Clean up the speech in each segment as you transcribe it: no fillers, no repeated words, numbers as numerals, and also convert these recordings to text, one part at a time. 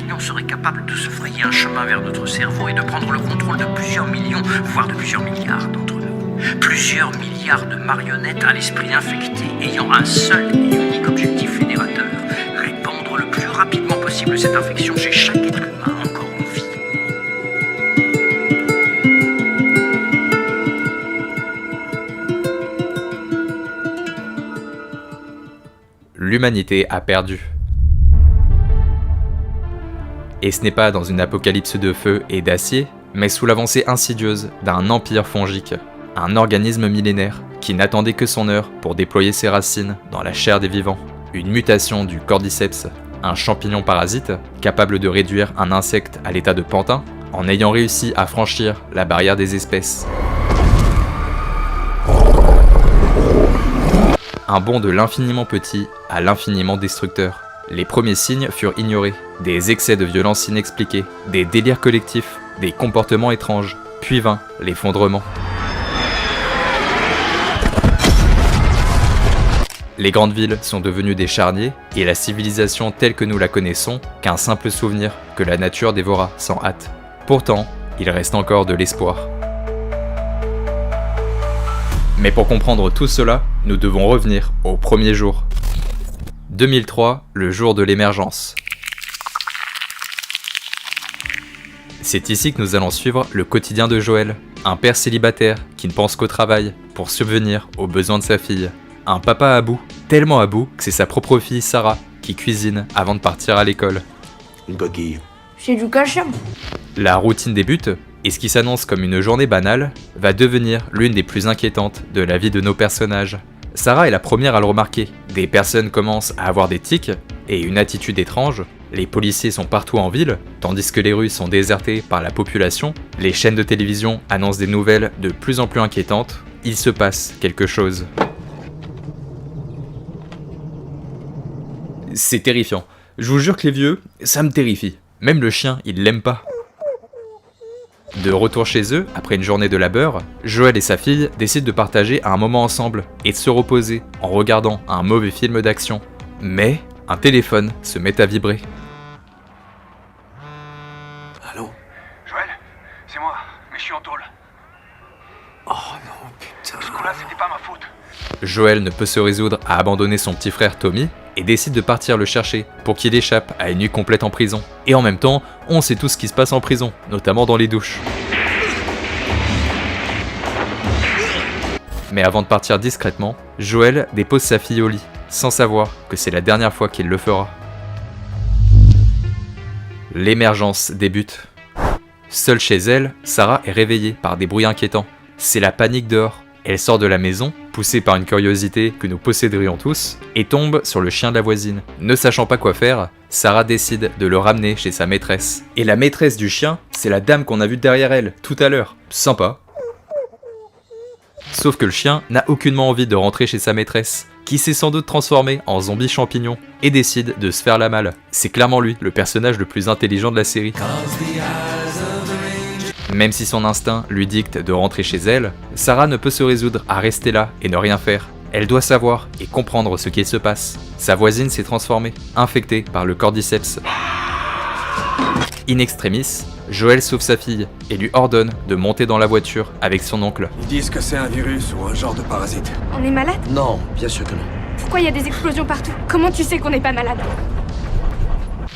champignons serait capable de se frayer un chemin vers notre cerveau et de prendre le contrôle de plusieurs millions, voire de plusieurs milliards d'entre nous. Plusieurs milliards de marionnettes à l'esprit infecté ayant un seul et unique objectif fédérateur, répandre le plus rapidement possible cette infection chez chaque être humain encore en vie. L'humanité a perdu. Et ce n'est pas dans une apocalypse de feu et d'acier, mais sous l'avancée insidieuse d'un empire fongique, un organisme millénaire qui n'attendait que son heure pour déployer ses racines dans la chair des vivants. Une mutation du cordyceps, un champignon parasite capable de réduire un insecte à l'état de pantin en ayant réussi à franchir la barrière des espèces. Un bond de l'infiniment petit à l'infiniment destructeur. Les premiers signes furent ignorés, des excès de violence inexpliqués, des délires collectifs, des comportements étranges, puis vint l'effondrement. Les grandes villes sont devenues des charniers, et la civilisation telle que nous la connaissons, qu'un simple souvenir que la nature dévora sans hâte. Pourtant, il reste encore de l'espoir. Mais pour comprendre tout cela, nous devons revenir au premier jour. 2003, le jour de l'émergence. C'est ici que nous allons suivre le quotidien de Joël, un père célibataire qui ne pense qu'au travail pour subvenir aux besoins de sa fille. Un papa à bout, tellement à bout que c'est sa propre fille Sarah qui cuisine avant de partir à l'école. Une coquille. C'est du cachet. La routine débute, et ce qui s'annonce comme une journée banale va devenir l'une des plus inquiétantes de la vie de nos personnages. Sarah est la première à le remarquer. Des personnes commencent à avoir des tics et une attitude étrange. Les policiers sont partout en ville, tandis que les rues sont désertées par la population. Les chaînes de télévision annoncent des nouvelles de plus en plus inquiétantes. Il se passe quelque chose. C'est terrifiant. Je vous jure que les vieux, ça me terrifie. Même le chien, il l'aime pas. De retour chez eux, après une journée de labeur, Joël et sa fille décident de partager un moment ensemble et de se reposer en regardant un mauvais film d'action. Mais un téléphone se met à vibrer. Allô? Joël, c'est moi, mais je suis en tôle. Oh non, putain. Ce coup-là, c'était pas ma faute. Joël ne peut se résoudre à abandonner son petit frère Tommy et décide de partir le chercher pour qu'il échappe à une nuit complète en prison. Et en même temps, on sait tout ce qui se passe en prison, notamment dans les douches. Mais avant de partir discrètement, Joël dépose sa fille au lit, sans savoir que c'est la dernière fois qu'il le fera. L'émergence débute. Seule chez elle, Sarah est réveillée par des bruits inquiétants. C'est la panique dehors. Elle sort de la maison, poussée par une curiosité que nous posséderions tous, et tombe sur le chien de la voisine. Ne sachant pas quoi faire, Sarah décide de le ramener chez sa maîtresse. Et la maîtresse du chien, c'est la dame qu'on a vue derrière elle, tout à l'heure. Sympa. Sauf que le chien n'a aucunement envie de rentrer chez sa maîtresse, qui s'est sans doute transformé en zombie champignon, et décide de se faire la malle. C'est clairement lui, le personnage le plus intelligent de la série. Même si son instinct lui dicte de rentrer chez elle, Sarah ne peut se résoudre à rester là et ne rien faire. Elle doit savoir et comprendre ce qu'il se passe. Sa voisine s'est transformée, infectée par le cordyceps. In extremis, Joël sauve sa fille et lui ordonne de monter dans la voiture avec son oncle. Ils disent que c'est un virus ou un genre de parasite. On est malade? Non, bien sûr que non. Pourquoi il y a des explosions partout? Comment tu sais qu'on n'est pas malade?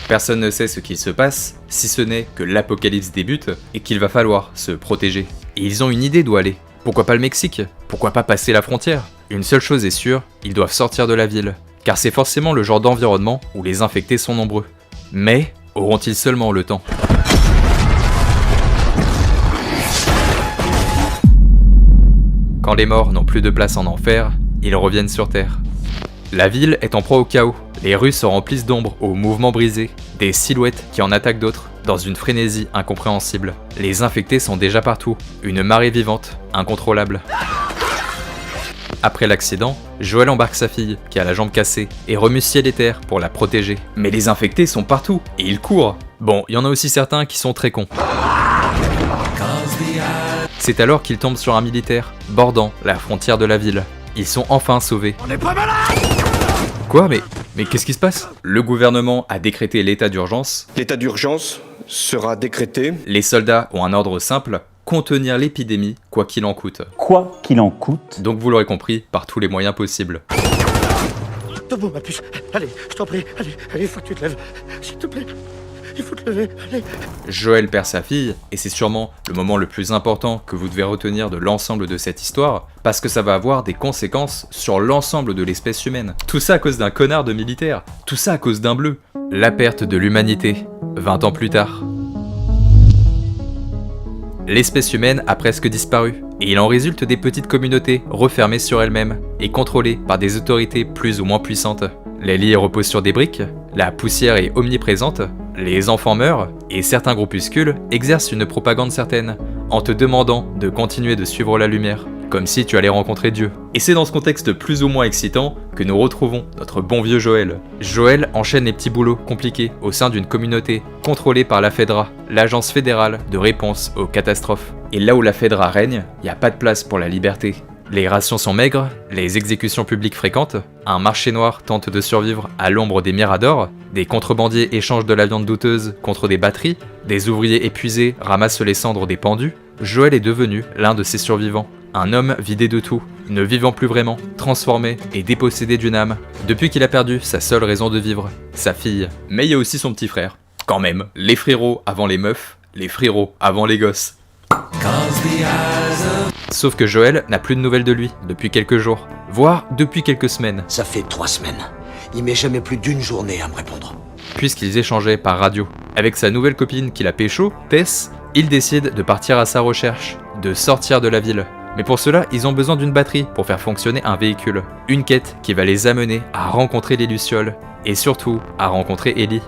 Personne ne sait ce qu'il se passe, si ce n'est que l'apocalypse débute et qu'il va falloir se protéger. Et ils ont une idée d'où aller. Pourquoi pas le Mexique? Pourquoi pas passer la frontière? Une seule chose est sûre, ils doivent sortir de la ville, car c'est forcément le genre d'environnement où les infectés sont nombreux. Mais auront-ils seulement le temps? Quand les morts n'ont plus de place en enfer, ils reviennent sur Terre. La ville est en proie au chaos. Les rues se remplissent d'ombres aux mouvements brisés, des silhouettes qui en attaquent d'autres, dans une frénésie incompréhensible. Les infectés sont déjà partout, une marée vivante, incontrôlable. Après l'accident, Joël embarque sa fille, qui a la jambe cassée, et remue ciel et terre pour la protéger. Mais les infectés sont partout, et ils courent. Bon, il y en a aussi certains qui sont très cons. C'est alors qu'ils tombent sur un militaire, bordant la frontière de la ville. Ils sont enfin sauvés. On n'est pas malade! Quoi? Mais Mais qu'est-ce qui se passe? Le gouvernement a décrété l'état d'urgence. L'état d'urgence sera décrété. Les soldats ont un ordre simple, contenir l'épidémie, quoi qu'il en coûte. Quoi qu'il en coûte. Donc vous l'aurez compris, par tous les moyens possibles. Debout, ma puce. Allez, je t'en prie. Allez, il faut que tu te lèves. S'il te plaît. Il faut te lever. Allez. Joël perd sa fille, et c'est sûrement le moment le plus important que vous devez retenir de l'ensemble de cette histoire, parce que ça va avoir des conséquences sur l'ensemble de l'espèce humaine. Tout ça à cause d'un connard de militaire. Tout ça à cause d'un bleu. La perte de l'humanité, 20 ans plus tard. L'espèce humaine a presque disparu, et il en résulte des petites communautés refermées sur elles-mêmes et contrôlées par des autorités plus ou moins puissantes. Les lits reposent sur des briques, la poussière est omniprésente, les enfants meurent, et certains groupuscules exercent une propagande certaine, en te demandant de continuer de suivre la lumière, comme si tu allais rencontrer Dieu. Et c'est dans ce contexte plus ou moins excitant que nous retrouvons notre bon vieux Joël. Joël enchaîne les petits boulots compliqués au sein d'une communauté contrôlée par la FEDRA, l'agence fédérale de réponse aux catastrophes. Et là où la FEDRA règne, il n'y a pas de place pour la liberté. Les rations sont maigres, les exécutions publiques fréquentes, un marché noir tente de survivre à l'ombre des miradors, des contrebandiers échangent de la viande douteuse contre des batteries, des ouvriers épuisés ramassent les cendres des pendus. Joël est devenu l'un de ces survivants, un homme vidé de tout, ne vivant plus vraiment, transformé et dépossédé d'une âme, depuis qu'il a perdu sa seule raison de vivre, sa fille. Mais il y a aussi son petit frère. Quand même, les frérots avant les meufs, les frérots avant les gosses. Sauf que Joël n'a plus de nouvelles de lui depuis quelques jours, voire depuis quelques semaines. Ça fait 3 semaines. Il met jamais plus d'une journée à me répondre. Puisqu'ils échangeaient par radio. Avec sa nouvelle copine qu'il a pécho, Tess, il décide de partir à sa recherche, de sortir de la ville. Mais pour cela, ils ont besoin d'une batterie pour faire fonctionner un véhicule. Une quête qui va les amener à rencontrer les Lucioles, et surtout à rencontrer Ellie.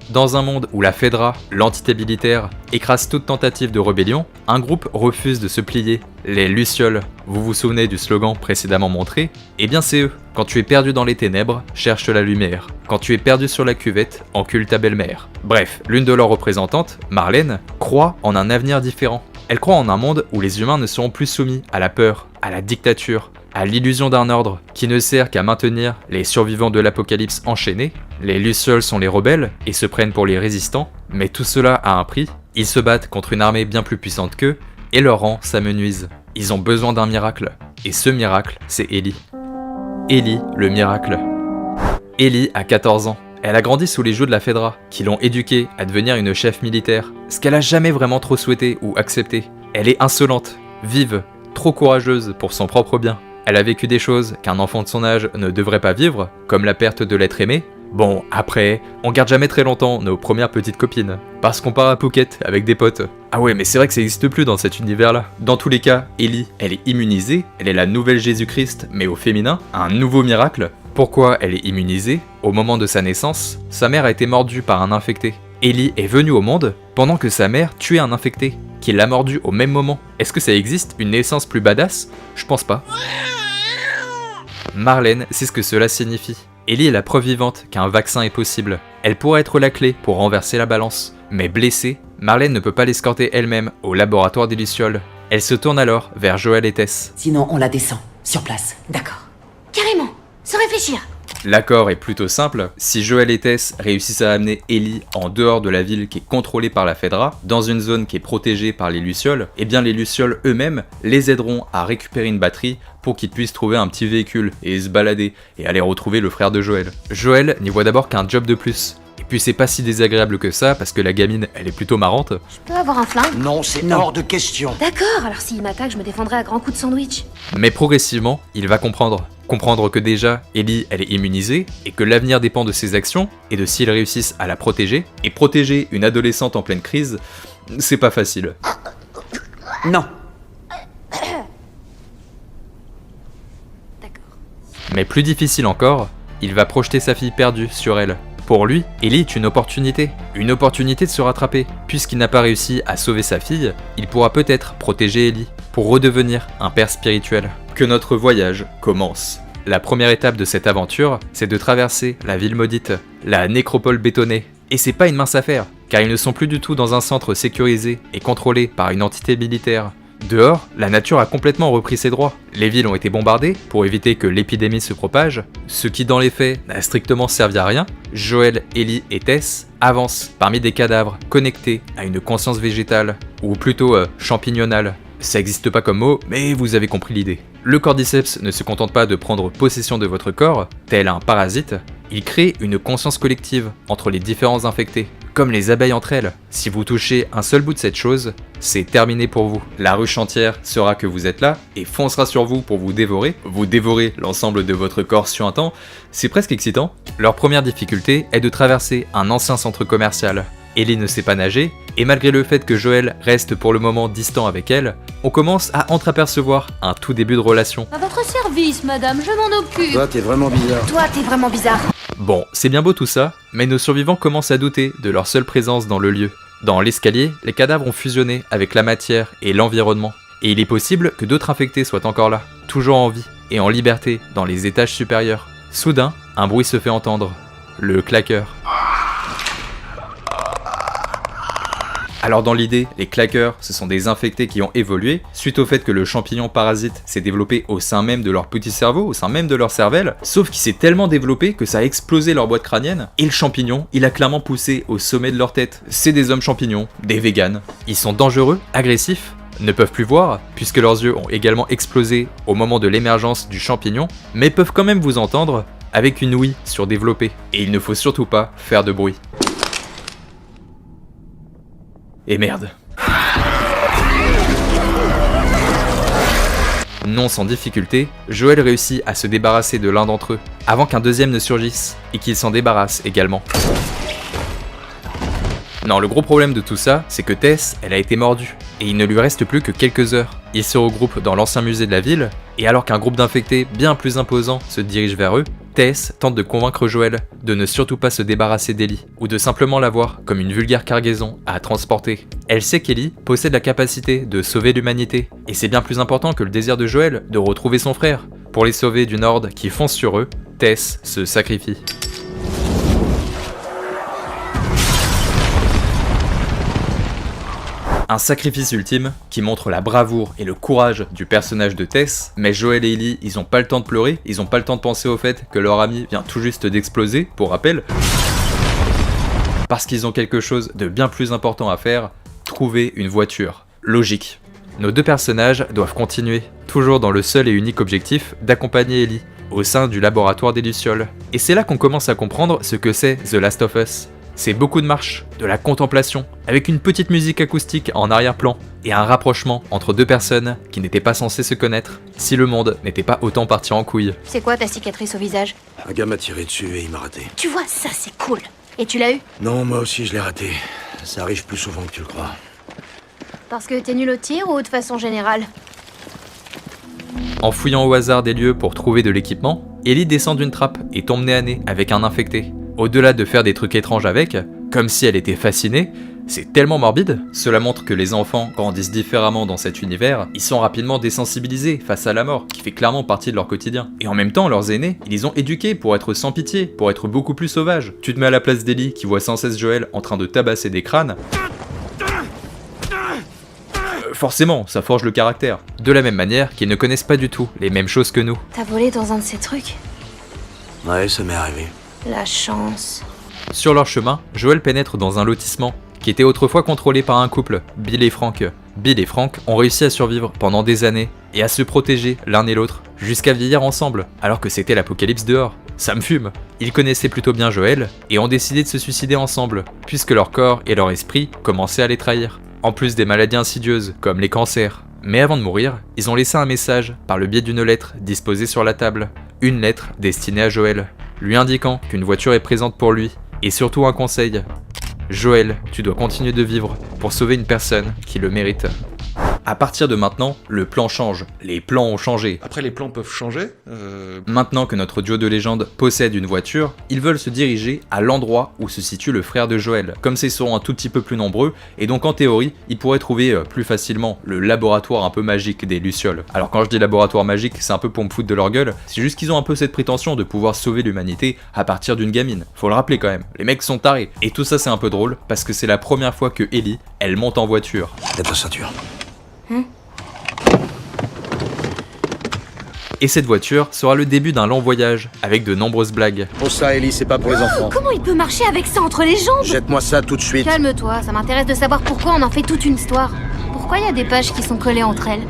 Dans un monde où la FEDRA, l'entité militaire, écrase toute tentative de rébellion, un groupe refuse de se plier. Les Lucioles, vous vous souvenez du slogan précédemment montré? Eh bien c'est eux. Quand tu es perdu dans les ténèbres, cherche la lumière. Quand tu es perdu sur la cuvette, encule ta belle-mère. Bref, l'une de leurs représentantes, Marlène, croit en un avenir différent. Elle croit en un monde où les humains ne seront plus soumis à la peur, à la dictature, à l'illusion d'un ordre qui ne sert qu'à maintenir les survivants de l'apocalypse enchaînés. Les Lucioles sont les rebelles et se prennent pour les résistants, mais tout cela a un prix. Ils se battent contre une armée bien plus puissante qu'eux, et leurs rangs s'amenuisent. Ils ont besoin d'un miracle, et ce miracle, c'est Ellie. Ellie, le miracle. Ellie a 14 ans. Elle a grandi sous les joues de la FEDRA, qui l'ont éduquée à devenir une chef militaire, ce qu'elle a jamais vraiment trop souhaité ou accepté. Elle est insolente, vive, trop courageuse pour son propre bien. Elle a vécu des choses qu'un enfant de son âge ne devrait pas vivre, comme la perte de l'être aimé. Bon, après, on garde jamais très longtemps nos premières petites copines, parce qu'on part à Phuket avec des potes. Ah ouais, mais c'est vrai que ça n'existe plus dans cet univers-là. Dans tous les cas, Ellie, elle est immunisée, elle est la nouvelle Jésus-Christ, mais au féminin, un nouveau miracle. Pourquoi elle est immunisée? Au moment de sa naissance, sa mère a été mordue par un infecté. Ellie est venue au monde pendant que sa mère tuait un infecté, qui l'a mordu au même moment. Est-ce que ça existe une naissance plus badass? Je pense pas. Marlène sait ce que cela signifie. Ellie est la preuve vivante qu'un vaccin est possible. Elle pourrait être la clé pour renverser la balance. Mais blessée, Marlène ne peut pas l'escorter elle-même au laboratoire des Lucioles. Elle se tourne alors vers Joël et Tess. Sinon, on la descend, sur place. D'accord. Carrément, sans réfléchir. L'accord est plutôt simple, si Joël et Tess réussissent à amener Ellie en dehors de la ville qui est contrôlée par la FEDRA, dans une zone qui est protégée par les Lucioles, eh bien les Lucioles eux-mêmes les aideront à récupérer une batterie pour qu'ils puissent trouver un petit véhicule et se balader et aller retrouver le frère de Joël. Joël n'y voit d'abord qu'un job de plus. Et puis c'est pas si désagréable que ça parce que la gamine elle est plutôt marrante. Je peux avoir un flingue? Non, c'est hors de question. D'accord, alors s'il m'attaque, je me défendrai à grands coups de sandwich. Mais progressivement, il va comprendre. Comprendre que déjà, Ellie, elle est immunisée, et que l'avenir dépend de ses actions, et de s'ils réussissent à la protéger. Et protéger une adolescente en pleine crise, c'est pas facile. Non. D'accord. Mais plus difficile encore, il va projeter sa fille perdue sur elle. Pour lui, Ellie est une opportunité de se rattraper. Puisqu'il n'a pas réussi à sauver sa fille, il pourra peut-être protéger Ellie, pour redevenir un père spirituel. Que notre voyage commence. La première étape de cette aventure, c'est de traverser la ville maudite, la nécropole bétonnée. Et c'est pas une mince affaire, car ils ne sont plus du tout dans un centre sécurisé et contrôlé par une entité militaire. Dehors, la nature a complètement repris ses droits. Les villes ont été bombardées pour éviter que l'épidémie se propage, ce qui dans les faits n'a strictement servi à rien. Joel, Ellie et Tess avancent parmi des cadavres connectés à une conscience végétale, ou plutôt champignonale. Ça n'existe pas comme mot, mais vous avez compris l'idée. Le cordyceps ne se contente pas de prendre possession de votre corps, tel un parasite, il crée une conscience collective entre les différents infectés, comme les abeilles entre elles. Si vous touchez un seul bout de cette chose, c'est terminé pour vous. La ruche entière saura que vous êtes là et foncera sur vous pour vous dévorer. Vous dévorez l'ensemble de votre corps suintant, c'est presque excitant. Leur première difficulté est de traverser un ancien centre commercial. Ellie ne sait pas nager, et malgré le fait que Joel reste pour le moment distant avec elle, on commence à entreapercevoir un tout début de relation. À votre service, madame, je m'en occupe. Toi, t'es vraiment bizarre. Toi, t'es vraiment bizarre. Bon, c'est bien beau tout ça, mais nos survivants commencent à douter de leur seule présence dans le lieu. Dans l'escalier, les cadavres ont fusionné avec la matière et l'environnement, et il est possible que d'autres infectés soient encore là, toujours en vie et en liberté dans les étages supérieurs. Soudain, un bruit se fait entendre, le claqueur. Alors dans l'idée, les claqueurs, ce sont des infectés qui ont évolué suite au fait que le champignon parasite s'est développé au sein même de leur petit cerveau, au sein même de leur cervelle, sauf qu'il s'est tellement développé que ça a explosé leur boîte crânienne, et le champignon, il a clairement poussé au sommet de leur tête. C'est des hommes champignons, des véganes. Ils sont dangereux, agressifs, ne peuvent plus voir, puisque leurs yeux ont également explosé au moment de l'émergence du champignon, mais peuvent quand même vous entendre avec une ouïe surdéveloppée. Et il ne faut surtout pas faire de bruit. Et merde. Non sans difficulté, Joel réussit à se débarrasser de l'un d'entre eux, avant qu'un deuxième ne surgisse, et qu'il s'en débarrasse également. Non, le gros problème de tout ça, c'est que Tess, elle a été mordue, et il ne lui reste plus que quelques heures. Ils se regroupent dans l'ancien musée de la ville, et alors qu'un groupe d'infectés bien plus imposant se dirige vers eux, Tess tente de convaincre Joel de ne surtout pas se débarrasser d'Ellie, ou de simplement la voir comme une vulgaire cargaison à transporter. Elle sait qu'Ellie possède la capacité de sauver l'humanité, et c'est bien plus important que le désir de Joel de retrouver son frère. Pour les sauver d'une horde qui fonce sur eux, Tess se sacrifie. Un sacrifice ultime qui montre la bravoure et le courage du personnage de Tess, mais Joel et Ellie, ils ont pas le temps de pleurer, ils ont pas le temps de penser au fait que leur ami vient tout juste d'exploser, pour rappel, parce qu'ils ont quelque chose de bien plus important à faire, trouver une voiture. Logique. Nos deux personnages doivent continuer, toujours dans le seul et unique objectif d'accompagner Ellie, au sein du laboratoire des Lucioles. Et c'est là qu'on commence à comprendre ce que c'est The Last of Us. C'est beaucoup de marche, de la contemplation, avec une petite musique acoustique en arrière-plan, et un rapprochement entre deux personnes qui n'étaient pas censées se connaître, si le monde n'était pas autant parti en couille. C'est quoi ta cicatrice au visage? Un gars m'a tiré dessus et il m'a raté. Tu vois, ça c'est cool. Et tu l'as eu? Non, moi aussi je l'ai raté. Ça arrive plus souvent que tu le crois. Parce que t'es nul au tir ou de façon générale? En fouillant au hasard des lieux pour trouver de l'équipement, Ellie descend d'une trappe et tombe nez à nez avec un infecté. Au-delà de faire des trucs étranges avec, comme si elle était fascinée, c'est tellement morbide. Cela montre que les enfants grandissent différemment dans cet univers, ils sont rapidement désensibilisés face à la mort, qui fait clairement partie de leur quotidien. Et en même temps, leurs aînés, ils les ont éduqués pour être sans pitié, pour être beaucoup plus sauvages. Tu te mets à la place d'Ellie qui voit sans cesse Joel en train de tabasser des crânes. Forcément, ça forge le caractère. De la même manière qu'ils ne connaissent pas du tout les mêmes choses que nous. T'as volé dans un de ces trucs? Ouais, ça m'est arrivé. La chance. Sur leur chemin, Joel pénètre dans un lotissement qui était autrefois contrôlé par un couple, Bill et Frank. Bill et Frank ont réussi à survivre pendant des années et à se protéger l'un et l'autre, jusqu'à vieillir ensemble, alors que c'était l'apocalypse dehors. Ça me fume. Ils connaissaient plutôt bien Joel et ont décidé de se suicider ensemble, puisque leur corps et leur esprit commençaient à les trahir. En plus des maladies insidieuses, comme les cancers. Mais avant de mourir, ils ont laissé un message par le biais d'une lettre disposée sur la table. Une lettre destinée à Joel, lui indiquant qu'une voiture est présente pour lui, et surtout un conseil. Joel, tu dois continuer de vivre pour sauver une personne qui le mérite. À partir de maintenant, le plan change. Les plans ont changé. Après, les plans peuvent changer. Maintenant que notre duo de légende possède une voiture, ils veulent se diriger à l'endroit où se situe le frère de Joel. Comme ces seront un tout petit peu plus nombreux, et donc en théorie, ils pourraient trouver plus facilement le laboratoire un peu magique des Lucioles. Alors quand je dis laboratoire magique, c'est un peu pour me foutre de leur gueule, c'est juste qu'ils ont un peu cette prétention de pouvoir sauver l'humanité à partir d'une gamine. Faut le rappeler quand même, les mecs sont tarés. Et tout ça c'est un peu drôle, parce que c'est la première fois que Ellie, elle monte en voiture. T'as ta ceinture. Et cette voiture sera le début d'un long voyage, avec de nombreuses blagues. Pour ça, Ellie, c'est pas pour les enfants. Comment il peut marcher avec ça entre les jambes? Jette-moi ça tout de suite. Calme-toi, ça m'intéresse de savoir pourquoi on en fait toute une histoire. Pourquoi il y a des pages qui sont collées entre elles?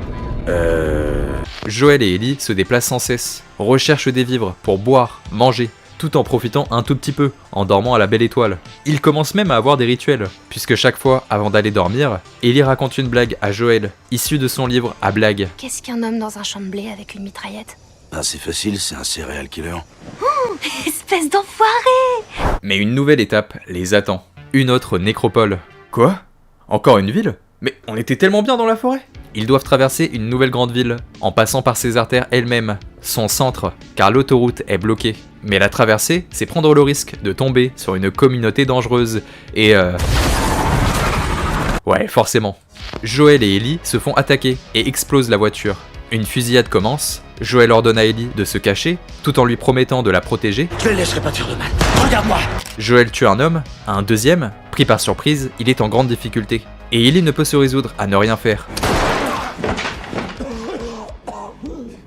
Joel et Ellie se déplacent sans cesse, recherchent des vivres pour boire, manger, tout en profitant un tout petit peu, en dormant à la belle étoile. Ils commencent même à avoir des rituels, puisque chaque fois, avant d'aller dormir, Ellie raconte une blague à Joel, issue de son livre à blagues. Qu'est-ce qu'un homme dans un champ de blé avec une mitraillette? Ah, c'est facile, c'est un serial killer. Espèce d'enfoiré! Mais une nouvelle étape les attend. Une autre nécropole. Quoi? Encore une ville? Mais on était tellement bien dans la forêt! Ils doivent traverser une nouvelle grande ville, en passant par ses artères elles-mêmes, son centre, car l'autoroute est bloquée. Mais la traversée, c'est prendre le risque de tomber sur une communauté dangereuse, et ouais, forcément. Joel et Ellie se font attaquer et explosent la voiture. Une fusillade commence, Joel ordonne à Ellie de se cacher, tout en lui promettant de la protéger. Je les laisserai pas te faire de mal. Regarde-moi. Joel tue un homme, un deuxième, pris par surprise, il est en grande difficulté. Et Ellie ne peut se résoudre à ne rien faire.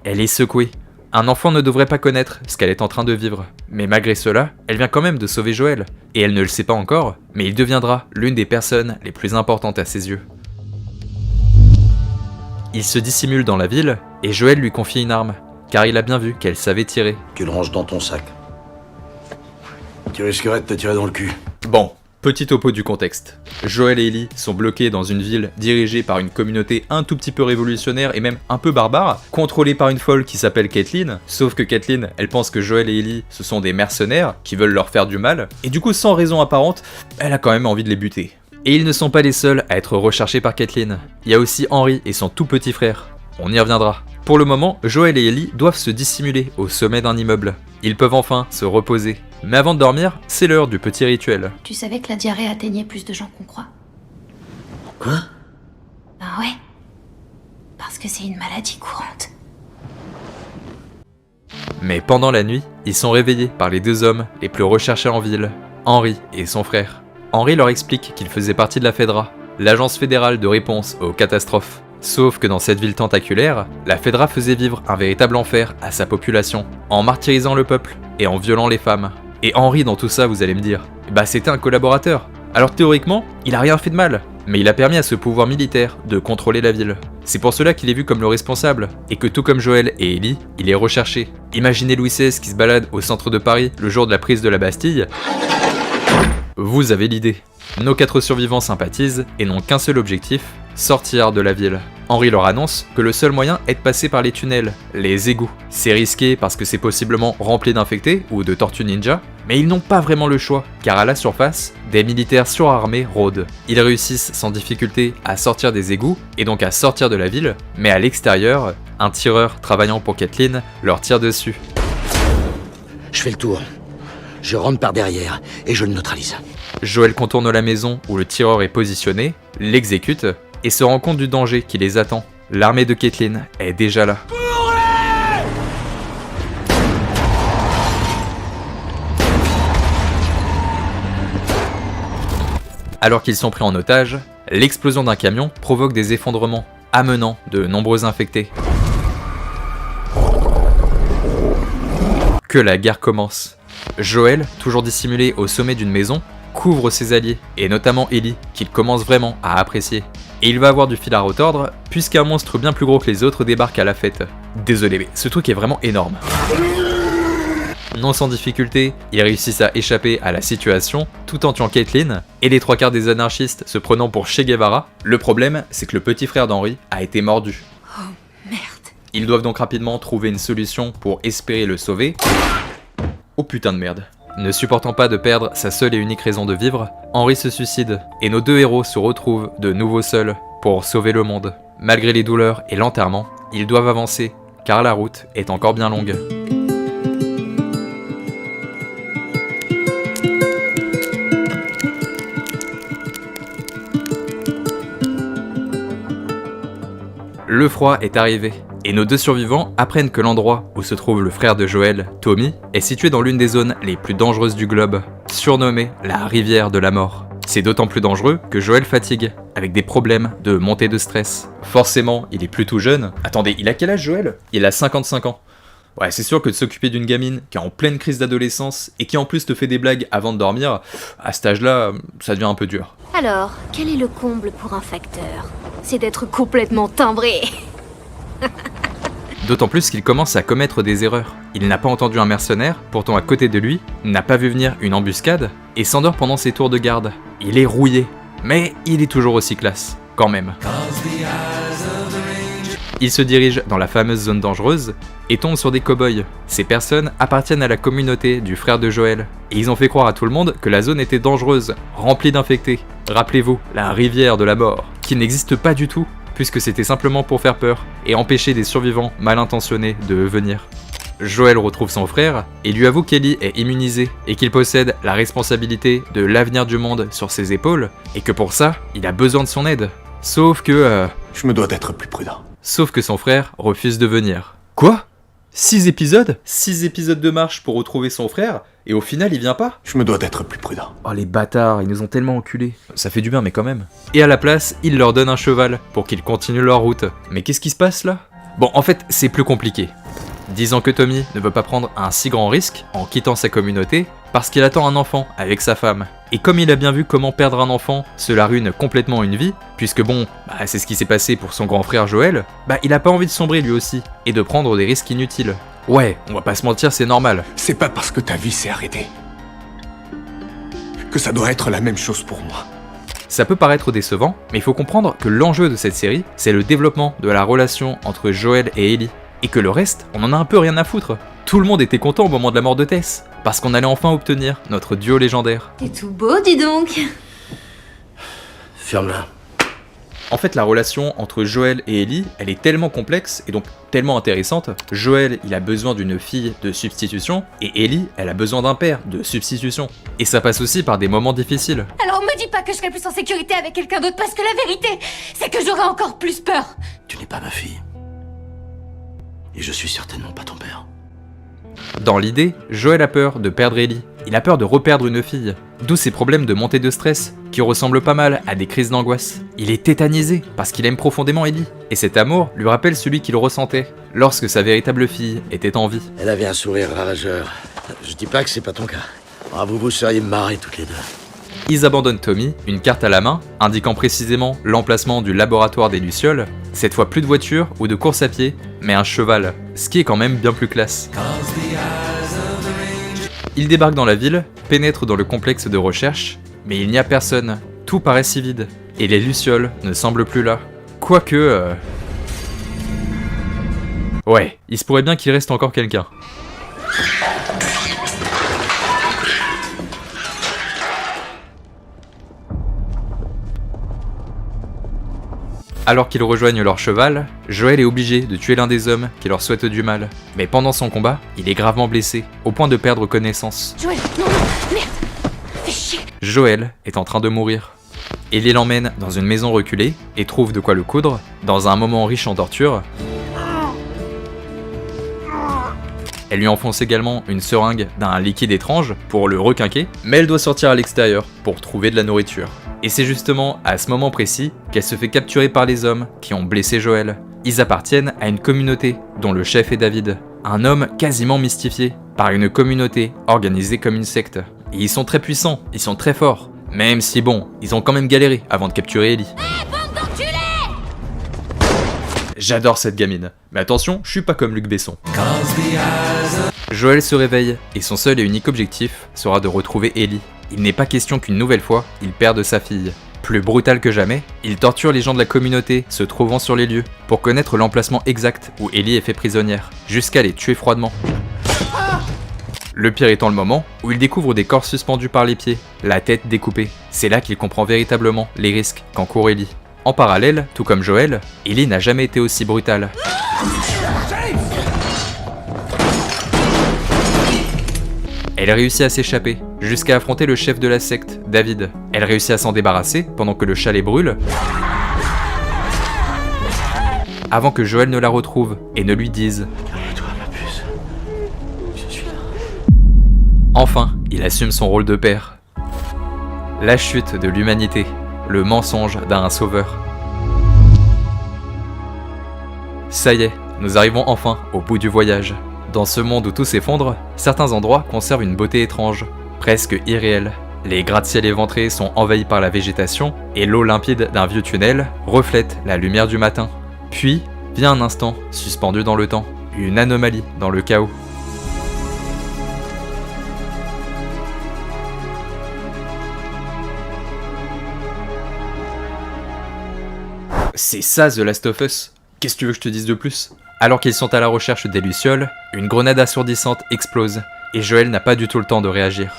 Elle est secouée. Un enfant ne devrait pas connaître ce qu'elle est en train de vivre. Mais malgré cela, elle vient quand même de sauver Joel. Et elle ne le sait pas encore, mais il deviendra l'une des personnes les plus importantes à ses yeux. Il se dissimule dans la ville, et Joel lui confie une arme, car il a bien vu qu'elle savait tirer. Tu le ranges dans ton sac. Tu risquerais de te tirer dans le cul. Bon, petit topo du contexte. Joel et Ellie sont bloqués dans une ville dirigée par une communauté un tout petit peu révolutionnaire et même un peu barbare, contrôlée par une folle qui s'appelle Caitlin, sauf que Caitlin, elle pense que Joel et Ellie, ce sont des mercenaires qui veulent leur faire du mal, et du coup sans raison apparente, elle a quand même envie de les buter. Et ils ne sont pas les seuls à être recherchés par Caitlin. Il y a aussi Henry et son tout petit frère. On y reviendra. Pour le moment, Joel et Ellie doivent se dissimuler au sommet d'un immeuble. Ils peuvent enfin se reposer. Mais avant de dormir, c'est l'heure du petit rituel. Tu savais que la diarrhée atteignait plus de gens qu'on croit? Quoi? Ben ouais. Parce que c'est une maladie courante. Mais pendant la nuit, ils sont réveillés par les deux hommes les plus recherchés en ville, Henry et son frère. Henry leur explique qu'il faisait partie de la FEDRA, l'agence fédérale de réponse aux catastrophes. Sauf que dans cette ville tentaculaire, la FEDRA faisait vivre un véritable enfer à sa population, en martyrisant le peuple et en violant les femmes. Et Henry dans tout ça, vous allez me dire, bah c'était un collaborateur. Alors théoriquement, il a rien fait de mal, mais il a permis à ce pouvoir militaire de contrôler la ville. C'est pour cela qu'il est vu comme le responsable, et que tout comme Joel et Ellie, il est recherché. Imaginez Louis XVI qui se balade au centre de Paris le jour de la prise de la Bastille. Vous avez l'idée. Nos 4 survivants sympathisent et n'ont qu'un seul objectif, sortir de la ville. Henry leur annonce que le seul moyen est de passer par les tunnels, les égouts. C'est risqué parce que c'est possiblement rempli d'infectés ou de tortues ninja, mais ils n'ont pas vraiment le choix, car à la surface, des militaires surarmés rôdent. Ils réussissent sans difficulté à sortir des égouts et donc à sortir de la ville, mais à l'extérieur, un tireur travaillant pour Caitlin leur tire dessus. Je fais le tour. Je rentre par derrière et je le neutralise. Joel contourne la maison où le tireur est positionné, l'exécute et se rend compte du danger qui les attend. L'armée de Caitlin est déjà là. Alors qu'ils sont pris en otage, l'explosion d'un camion provoque des effondrements, amenant de nombreux infectés. Que la guerre commence. Joel, toujours dissimulé au sommet d'une maison, couvre ses alliés, et notamment Ellie, qu'il commence vraiment à apprécier. Et il va avoir du fil à retordre, puisqu'un monstre bien plus gros que les autres débarque à la fête. Désolé, mais ce truc est vraiment énorme. Non sans difficulté, ils réussissent à échapper à la situation, tout en tuant Caitlin, et les 3/4 des anarchistes se prenant pour Che Guevara. Le problème, c'est que le petit frère d'Henry a été mordu. Oh, merde. Ils doivent donc rapidement trouver une solution pour espérer le sauver. Oh putain de merde. Ne supportant pas de perdre sa seule et unique raison de vivre, Henry se suicide, et nos deux héros se retrouvent de nouveau seuls pour sauver le monde. Malgré les douleurs et l'enterrement, ils doivent avancer, car la route est encore bien longue. Le froid est arrivé, et nos deux survivants apprennent que l'endroit où se trouve le frère de Joel, Tommy, est situé dans l'une des zones les plus dangereuses du globe, surnommée la rivière de la mort. C'est d'autant plus dangereux que Joel fatigue, avec des problèmes de montée de stress. Forcément, il est plus tout jeune. Attendez, il a quel âge Joel? Il a 55 ans. Ouais, c'est sûr que de s'occuper d'une gamine qui est en pleine crise d'adolescence et qui en plus te fait des blagues avant de dormir, à cet âge-là, ça devient un peu dur. Alors, quel est le comble pour un facteur? C'est d'être complètement timbré. D'autant plus qu'il commence à commettre des erreurs. Il n'a pas entendu un mercenaire, pourtant à côté de lui, n'a pas vu venir une embuscade, et s'endort pendant ses tours de garde. Il est rouillé, mais il est toujours aussi classe, quand même. Il se dirige dans la fameuse zone dangereuse et tombe sur des cow-boys. Ces personnes appartiennent à la communauté du frère de Joël, et ils ont fait croire à tout le monde que la zone était dangereuse, remplie d'infectés. Rappelez-vous, la rivière de la mort, qui n'existe pas du tout, puisque c'était simplement pour faire peur et empêcher des survivants mal intentionnés de venir. Joël retrouve son frère et lui avoue qu'Ellie est immunisée et qu'il possède la responsabilité de l'avenir du monde sur ses épaules et que pour ça, il a besoin de son aide. Sauf que Je me dois d'être plus prudent. Sauf que son frère refuse de venir. Quoi ? 6 épisodes ? 6 épisodes de marche pour retrouver son frère, et au final il vient pas ? Je me dois d'être plus prudent. Oh les bâtards, ils nous ont tellement enculés. Ça fait du bien mais quand même. Et à la place, il leur donne un cheval pour qu'ils continuent leur route. Mais qu'est-ce qui se passe là ? Bon, en fait, c'est plus compliqué. Disant que Tommy ne veut pas prendre un si grand risque en quittant sa communauté, parce qu'il attend un enfant avec sa femme. Et comme il a bien vu comment perdre un enfant, cela ruine complètement une vie, puisque bon, c'est ce qui s'est passé pour son grand frère Joël, il a pas envie de sombrer lui aussi, et de prendre des risques inutiles. Ouais, on va pas se mentir, c'est normal. C'est pas parce que ta vie s'est arrêtée que ça doit être la même chose pour moi. Ça peut paraître décevant, mais il faut comprendre que l'enjeu de cette série, c'est le développement de la relation entre Joël et Ellie. Et que le reste, on en a un peu rien à foutre. Tout le monde était content au moment de la mort de Tess, parce qu'on allait enfin obtenir notre duo légendaire. T'es tout beau, dis donc. Ferme-la. En fait, la relation entre Joël et Ellie, elle est tellement complexe et donc tellement intéressante. Joël, il a besoin d'une fille de substitution, et Ellie, elle a besoin d'un père de substitution. Et ça passe aussi par des moments difficiles. Alors me dis pas que je serai plus en sécurité avec quelqu'un d'autre, parce que la vérité, c'est que j'aurai encore plus peur. Tu n'es pas ma fille. Et je suis certainement pas ton père. Dans l'idée, Joël a peur de perdre Ellie. Il a peur de reperdre une fille. D'où ses problèmes de montée de stress, qui ressemblent pas mal à des crises d'angoisse. Il est tétanisé parce qu'il aime profondément Ellie. Et cet amour lui rappelle celui qu'il ressentait lorsque sa véritable fille était en vie. Elle avait un sourire ravageur. Je dis pas que c'est pas ton cas. Vous vous seriez marrés toutes les deux. Ils abandonnent Tommy, une carte à la main, indiquant précisément l'emplacement du laboratoire des Lucioles. Cette fois plus de voiture ou de course à pied, mais un cheval, ce qui est quand même bien plus classe. Ils débarquent dans la ville, pénètrent dans le complexe de recherche, mais il n'y a personne, tout paraît si vide, et les Lucioles ne semblent plus là. Quoique... Ouais, il se pourrait bien qu'il reste encore quelqu'un. Alors qu'ils rejoignent leur cheval, Joël est obligé de tuer l'un des hommes qui leur souhaite du mal. Mais pendant son combat, il est gravement blessé, au point de perdre connaissance. Joël, non, merde. Fais chier. Joël est en train de mourir. Ellie l'emmène dans une maison reculée et trouve de quoi le coudre, dans un moment riche en torture. Elle lui enfonce également une seringue d'un liquide étrange pour le requinquer, mais elle doit sortir à l'extérieur pour trouver de la nourriture. Et c'est justement à ce moment précis qu'elle se fait capturer par les hommes qui ont blessé Joël. Ils appartiennent à une communauté dont le chef est David, un homme quasiment mystifié par une communauté organisée comme une secte. Et ils sont très puissants, ils sont très forts, même si bon, ils ont quand même galéré avant de capturer Ellie. J'adore cette gamine, mais attention, je suis pas comme Luc Besson. Joël se réveille, et son seul et unique objectif sera de retrouver Ellie. Il n'est pas question qu'une nouvelle fois, il perde sa fille. Plus brutal que jamais, il torture les gens de la communauté se trouvant sur les lieux, pour connaître l'emplacement exact où Ellie est fait prisonnière, jusqu'à les tuer froidement. Le pire étant le moment où il découvre des corps suspendus par les pieds, la tête découpée. C'est là qu'il comprend véritablement les risques qu'encourt Ellie. En parallèle, tout comme Joël, Ellie n'a jamais été aussi brutale. Elle réussit à s'échapper, jusqu'à affronter le chef de la secte, David. Elle réussit à s'en débarrasser pendant que le chalet brûle, avant que Joël ne la retrouve et ne lui dise « Toi, ma puce. Je suis là. » Enfin, il assume son rôle de père. La chute de l'humanité, le mensonge d'un sauveur. Ça y est, nous arrivons enfin au bout du voyage. Dans ce monde où tout s'effondre, certains endroits conservent une beauté étrange, presque irréelle. Les gratte-ciel éventrés sont envahis par la végétation et l'eau limpide d'un vieux tunnel reflète la lumière du matin. Puis vient un instant suspendu dans le temps, une anomalie dans le chaos. C'est ça The Last of Us. Qu'est-ce que tu veux que je te dise de plus? Alors qu'ils sont à la recherche des Lucioles, une grenade assourdissante explose, et Joël n'a pas du tout le temps de réagir.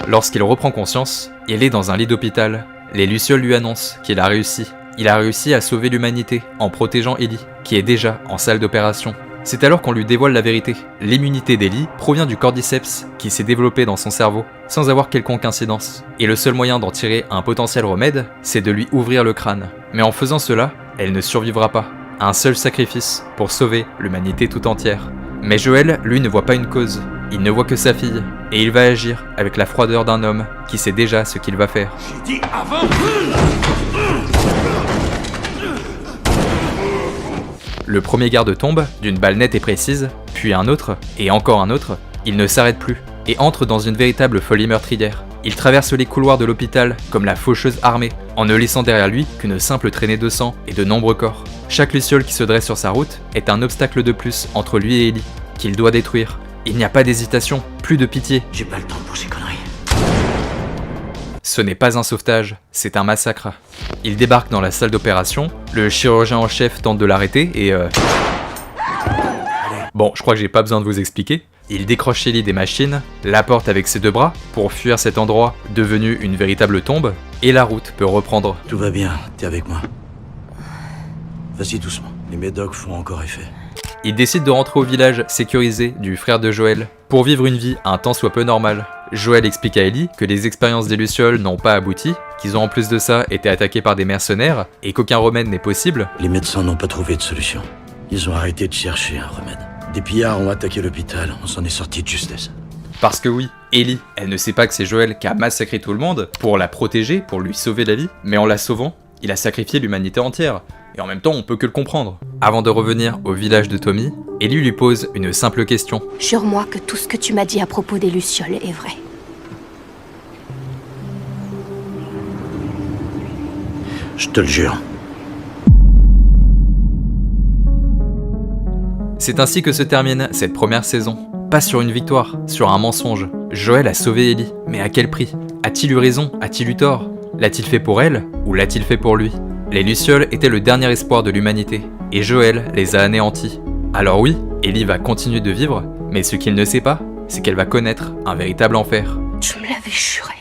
Lorsqu'il reprend conscience, il est dans un lit d'hôpital. Les Lucioles lui annoncent qu'il a réussi. Il a réussi à sauver l'humanité en protégeant Ellie, qui est déjà en salle d'opération. C'est alors qu'on lui dévoile la vérité. L'immunité d'Ellie provient du cordyceps qui s'est développé dans son cerveau, sans avoir quelconque incidence. Et le seul moyen d'en tirer un potentiel remède, c'est de lui ouvrir le crâne. Mais en faisant cela, elle ne survivra pas. Un seul sacrifice pour sauver l'humanité tout entière. Mais Joël, lui, ne voit pas une cause. Il ne voit que sa fille. Et il va agir avec la froideur d'un homme qui sait déjà ce qu'il va faire. J'ai dit avant. Le premier garde tombe, d'une balle nette et précise, puis un autre, et encore un autre. Il ne s'arrête plus, et entre dans une véritable folie meurtrière. Il traverse les couloirs de l'hôpital comme la faucheuse armée, en ne laissant derrière lui qu'une simple traînée de sang et de nombreux corps. Chaque luciole qui se dresse sur sa route est un obstacle de plus entre lui et Ellie, qu'il doit détruire. Il n'y a pas d'hésitation, plus de pitié. J'ai pas le temps pour ces conneries. Ce n'est pas un sauvetage, c'est un massacre. Il débarque dans la salle d'opération, le chirurgien en chef tente de l'arrêter et Bon, je crois que j'ai pas besoin de vous expliquer. Il décroche Ellie des machines, la porte avec ses deux bras pour fuir cet endroit devenu une véritable tombe, et la route peut reprendre. Tout va bien, t'es avec moi. Vas-y doucement, les médocs font encore effet. Il décide de rentrer au village sécurisé du frère de Joël pour vivre une vie un tant soit peu normale. Joël explique à Ellie que les expériences des Lucioles n'ont pas abouti, qu'ils ont en plus de ça été attaqués par des mercenaires et qu'aucun remède n'est possible. Les médecins n'ont pas trouvé de solution. Ils ont arrêté de chercher un remède. Des pillards ont attaqué l'hôpital, on s'en est sorti de justesse. Parce que oui, Ellie, elle ne sait pas que c'est Joël qui a massacré tout le monde pour la protéger, pour lui sauver la vie, mais en la sauvant, il a sacrifié l'humanité entière. Et en même temps, on peut que le comprendre. Avant de revenir au village de Tommy, Ellie lui pose une simple question. Jure-moi que tout ce que tu m'as dit à propos des Lucioles est vrai. Je te le jure. C'est ainsi que se termine cette première saison. Pas sur une victoire, sur un mensonge. Joël a sauvé Ellie, mais à quel prix? A-t-il eu raison? A-t-il eu tort? L'a-t-il fait pour elle ou l'a-t-il fait pour lui? Les Lucioles étaient le dernier espoir de l'humanité, et Joël les a anéantis. Alors oui, Ellie va continuer de vivre, mais ce qu'il ne sait pas, c'est qu'elle va connaître un véritable enfer. Tu me l'avais juré.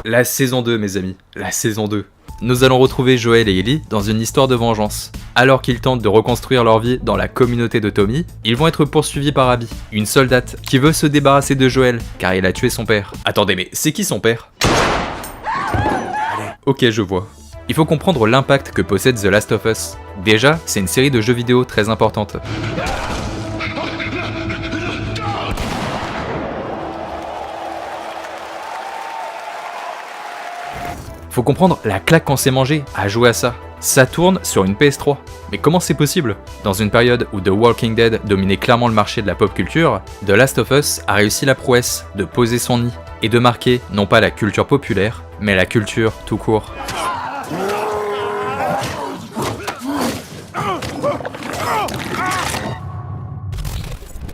La saison 2, mes amis, la saison 2. Nous allons retrouver Joël et Ellie dans une histoire de vengeance. Alors qu'ils tentent de reconstruire leur vie dans la communauté de Tommy, ils vont être poursuivis par Abby, une soldate qui veut se débarrasser de Joël car il a tué son père. Attendez, mais c'est qui son père? Ok, je vois. Il faut comprendre l'impact que possède The Last of Us. Déjà, c'est une série de jeux vidéo très importante. Faut comprendre la claque qu'on s'est mangé à jouer à ça. Ça tourne sur une PS3. Mais comment c'est possible? Dans une période où The Walking Dead dominait clairement le marché de la pop culture, The Last of Us a réussi la prouesse de poser son nid et de marquer non pas la culture populaire, mais la culture tout court.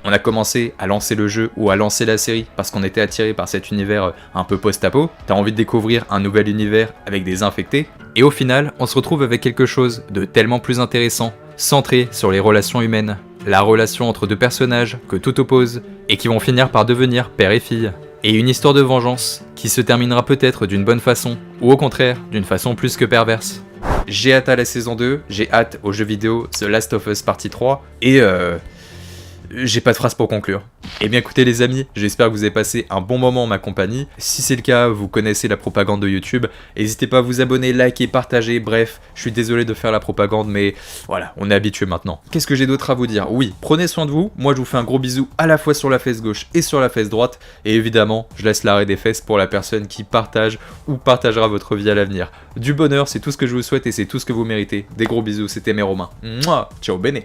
On a commencé à lancer le jeu ou à lancer la série parce qu'on était attiré par cet univers un peu post-apo, t'as envie de découvrir un nouvel univers avec des infectés, et au final, on se retrouve avec quelque chose de tellement plus intéressant, centré sur les relations humaines, la relation entre deux personnages que tout oppose, et qui vont finir par devenir père et fille, et une histoire de vengeance qui se terminera peut-être d'une bonne façon, ou au contraire, d'une façon plus que perverse. J'ai hâte à la saison 2, j'ai hâte aux jeux vidéo The Last of Us Partie 3, et j'ai pas de phrase pour conclure. Eh bien écoutez les amis, j'espère que vous avez passé un bon moment en ma compagnie. Si c'est le cas, vous connaissez la propagande de YouTube, n'hésitez pas à vous abonner, liker, partager, bref, je suis désolé de faire la propagande, mais voilà, on est habitué maintenant. Qu'est-ce que j'ai d'autre à vous dire? Oui, prenez soin de vous, moi je vous fais un gros bisou à la fois sur la fesse gauche et sur la fesse droite, et évidemment, je laisse l'arrêt des fesses pour la personne qui partage ou partagera votre vie à l'avenir. Du bonheur, c'est tout ce que je vous souhaite et c'est tout ce que vous méritez. Des gros bisous, c'était mes Romains. Mouah, ciao bene.